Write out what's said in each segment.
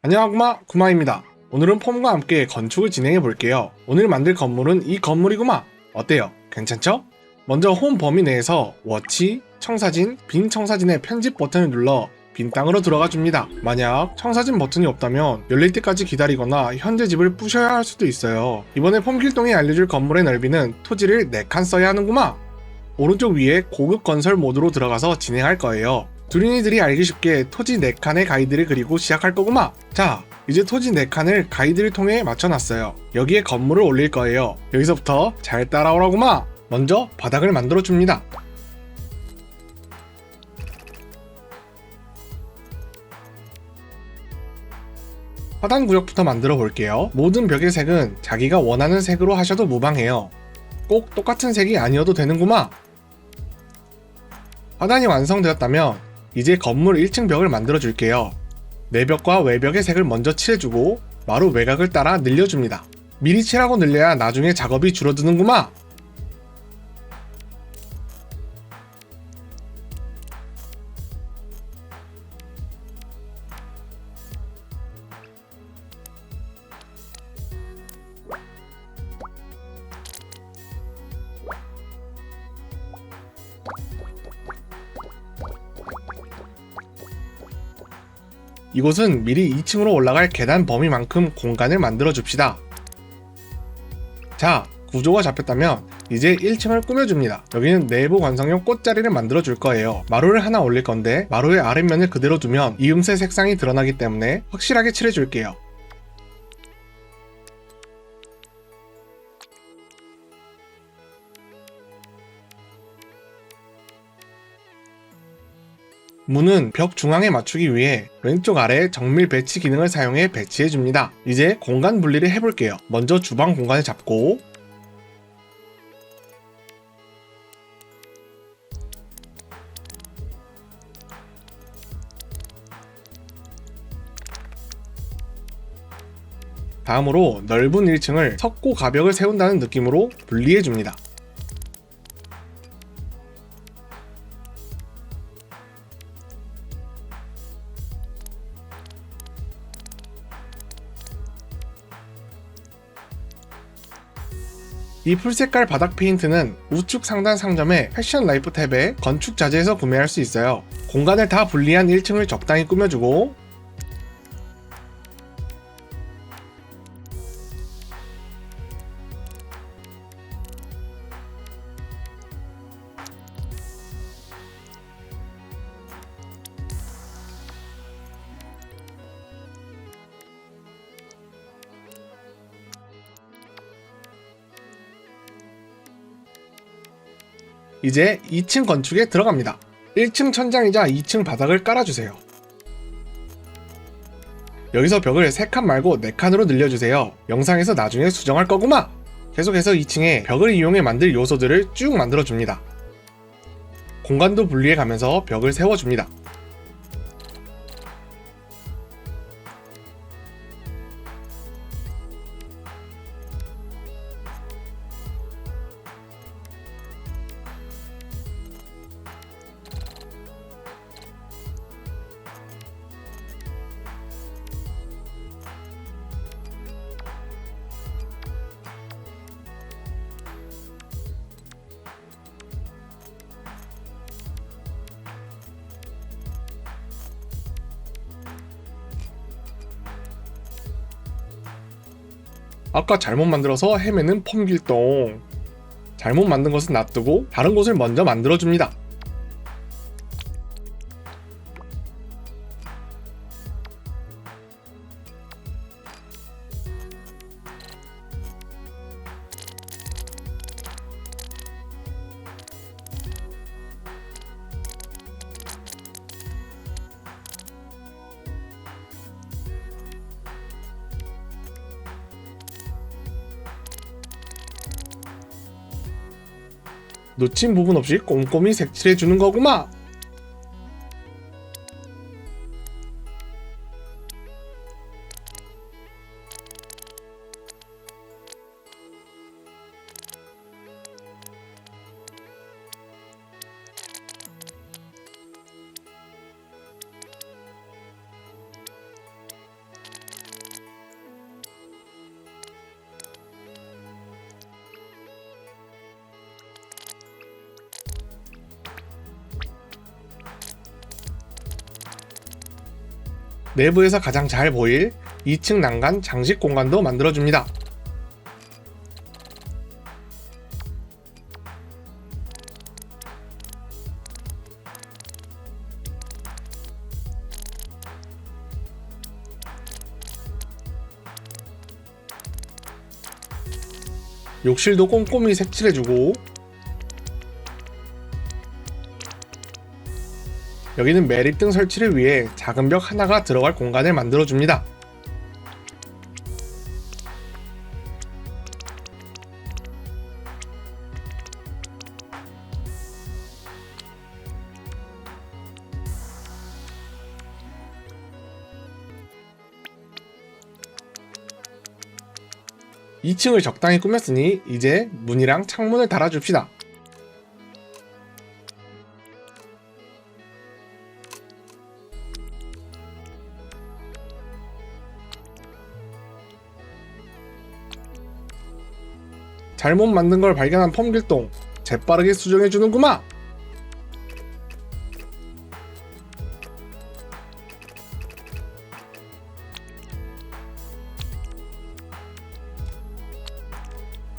안녕하구마 구마입니다. 오늘은 폼과 함께 건축을 진행해 볼게요. 오늘 만들 건물은 이 건물이구마. 어때요? 괜찮죠? 먼저 홈 범위 내에서 워치, 청사진, 빈 청사진의 편집 버튼을 눌러 빈 땅으로 들어가 줍니다. 만약 청사진 버튼이 없다면 열릴 때까지 기다리거나 현재 집을 부셔야 할 수도 있어요. 이번에 폼길동이 알려줄 건물의 넓이는 토지를 4칸 써야 하는구마. 오른쪽 위에 고급 건설 모드로 들어가서 진행할 거예요. 두린이들이 알기 쉽게 토지 4칸의 가이드를 그리고 시작할 거구마. 자, 이제 토지 4칸을 가이드를 통해 맞춰놨어요. 여기에 건물을 올릴 거예요. 여기서부터 잘 따라오라구마. 먼저 바닥을 만들어 줍니다. 화단 구역부터 만들어 볼게요. 모든 벽의 색은 자기가 원하는 색으로 하셔도 무방해요. 꼭 똑같은 색이 아니어도 되는구마. 화단이 완성되었다면 이제 건물 1층 벽을 만들어 줄게요. 내벽과 외벽의 색을 먼저 칠해주고 마루 외곽을 따라 늘려줍니다. 미리 칠하고 늘려야 나중에 작업이 줄어드는구마. 이곳은 미리 2층으로 올라갈 계단 범위만큼 공간을 만들어 줍시다. 자, 구조가 잡혔다면 이제 1층을 꾸며줍니다. 여기는 내부 관성용 꽃자리를 만들어 줄 거예요. 마루를 하나 올릴 건데 마루의 아랫면을 그대로 두면 이음새 색상이 드러나기 때문에 확실하게 칠해 줄게요. 문은 벽 중앙에 맞추기 위해 왼쪽 아래 정밀 배치 기능을 사용해 배치해줍니다. 이제 공간 분리를 해볼게요. 먼저 주방 공간을 잡고 다음으로 넓은 1층을 석고 가벽을 세운다는 느낌으로 분리해줍니다. 이 풀색깔 바닥 페인트는 우측 상단 상점의 패션 라이프 탭에 건축 자재에서 구매할 수 있어요. 공간을 다 분리한 1층을 적당히 꾸며주고 이제 2층 건축에 들어갑니다. 1층 천장이자 2층 바닥을 깔아주세요. 여기서 벽을 3칸 말고 4칸으로 늘려주세요. 영상에서 나중에 수정할 거구마! 계속해서 2층에 벽을 이용해 만들 요소들을 쭉 만들어줍니다. 공간도 분리해 가면서 벽을 세워줍니다. 아까 잘못 만들어서 헤매는 폼길동. 잘못 만든 것은 놔두고 다른 곳을 먼저 만들어줍니다. 놓친 부분 없이 꼼꼼히 색칠해주는 거구마! 내부에서 가장 잘 보일 2층 난간 장식 공간도 만들어줍니다. 욕실도 꼼꼼히 색칠해주고, 여기는 매립등 설치를 위해 작은 벽 하나가 들어갈 공간을 만들어줍니다. (2층을) 적당히 꾸몄으니 이제 문이랑 창문을 달아줍시다. 잘못 만든 걸 발견한 펌길동, 재빠르게 수정해주는구만!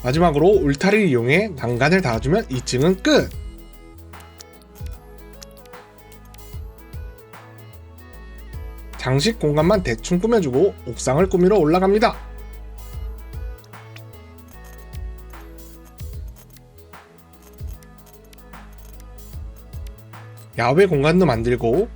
마지막으로 울타리를 이용해 난간을 달아주면 2층은 끝! 장식 공간만 대충 꾸며주고 옥상을 꾸미러 올라갑니다. 야외 공간도 만들고,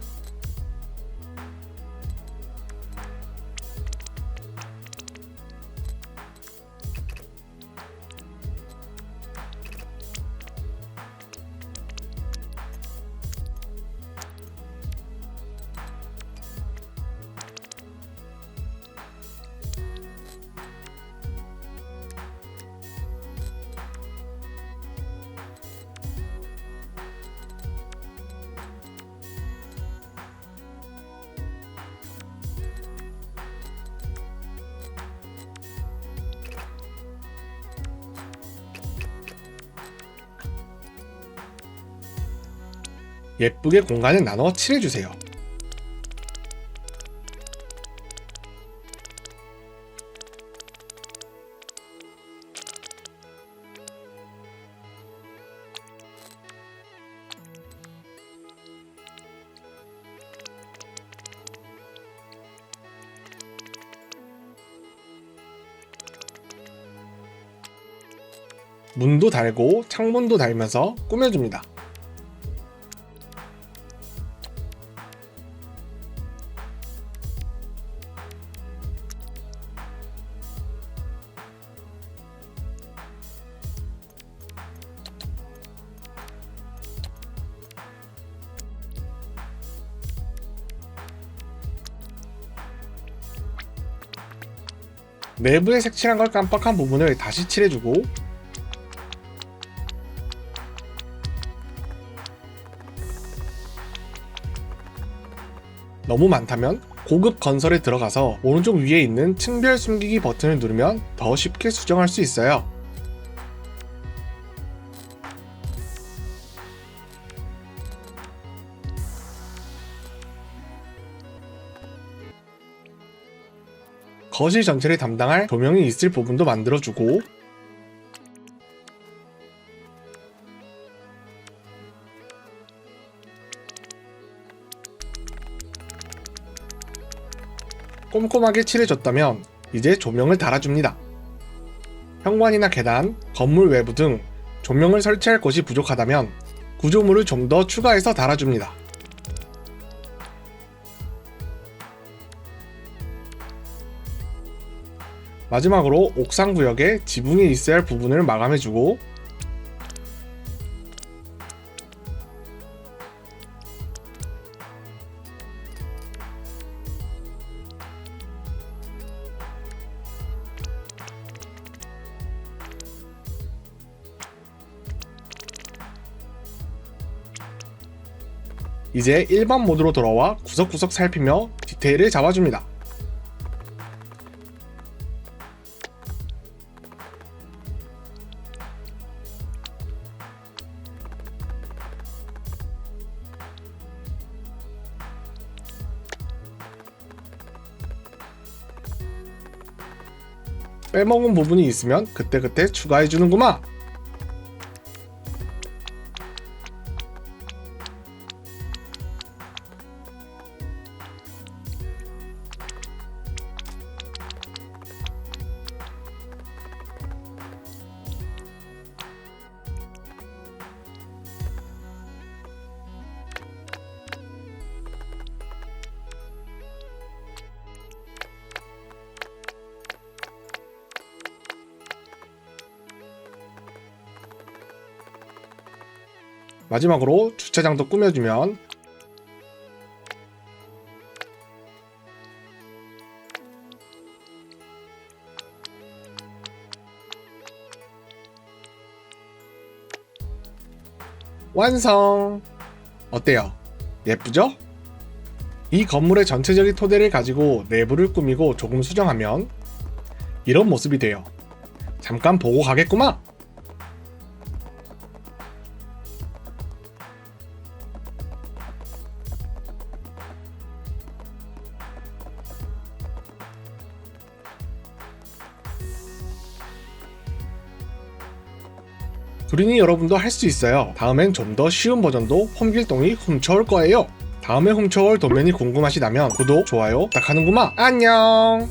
예쁘게 공간을 나눠 칠해주세요. 문도 달고 창문도 달면서 꾸며줍니다. 내부에 색칠한 걸 깜빡한 부분을 다시 칠해주고, 너무 많다면 고급 건설에 들어가서 오른쪽 위에 있는 층별 숨기기 버튼을 누르면 더 쉽게 수정할 수 있어요. 거실 전체를 담당할 조명이 있을 부분도 만들어주고, 꼼꼼하게 칠해줬다면 이제 조명을 달아줍니다. 현관이나 계단, 건물 외부 등 조명을 설치할 곳이 부족하다면 구조물을 좀 더 추가해서 달아줍니다. 마지막으로 옥상 구역에 지붕이 있어야 할 부분을 마감해주고, 이제 일반 모드로 돌아와 구석구석 살피며 디테일을 잡아줍니다. 빼먹은 부분이 있으면 그때그때 추가해주는구만. 마지막으로 주차장도 꾸며주면 완성! 어때요? 예쁘죠? 이 건물의 전체적인 토대를 가지고 내부를 꾸미고 조금 수정하면 이런 모습이 돼요. 잠깐 보고 가겠구만! 그러니 여러분도 할 수 있어요. 다음엔 좀 더 쉬운 버전도 홈길동이 훔쳐올 거예요. 다음에 훔쳐올 도면이 궁금하시다면 구독, 좋아요 부탁하는구만. 안녕!